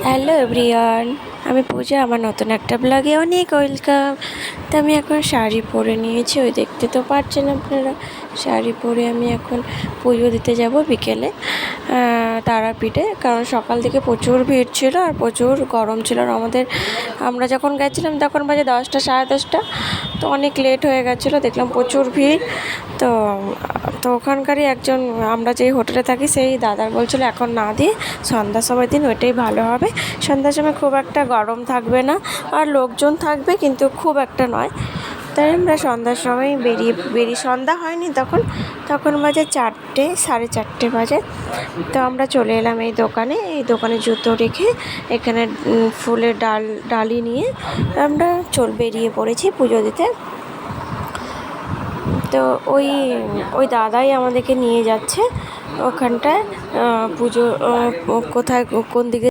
Hello everyone, আমি পূজা। আমার নতুন একটা ব্লগে অনেক ওয়েলকাম। তো আমি এখন শাড়ি পরে নিয়েছি, ওই দেখতে তো পাচ্ছেন আপনারা। শাড়ি পরে আমি এখন পুজো দিতে যাব বিকেলে তারাপীঠে, কারণ সকাল থেকে প্রচুর ভিড় ছিল আর প্রচুর গরম ছিল। আর আমরা যখন গেছিলাম তখন বাজে 10টা, সাড়ে 10টা, তো অনেক লেট হয়ে গেছিলো। দেখলাম প্রচুর ভিড়। তো তো ওখানকারই একজন, আমরা যেই হোটেলে থাকি সেই দাদার বলছিল এখন না দিয়ে সন্ধ্যার সময় দিন, ওইটাই ভালো হবে। সন্ধ্যার সময় খুব একটা গরম থাকবে না, আর লোকজন থাকবে কিন্তু খুব একটা নয়। তাই আমরা সন্ধ্যার সময় বেরিয়ে সন্ধ্যা হয়নি তখন বাজে 4টে, সাড়ে 4টে বাজে। তো আমরা চলে এলাম এই দোকানে জুতো রেখে এখানে ফুলের ডালি নিয়ে আমরা বেরিয়ে পড়েছি পুজো দিতে। তো ওই দাদাই আমাদেরকে নিয়ে যাচ্ছে ওখানটায় পুজো কোথায় কোন দিকে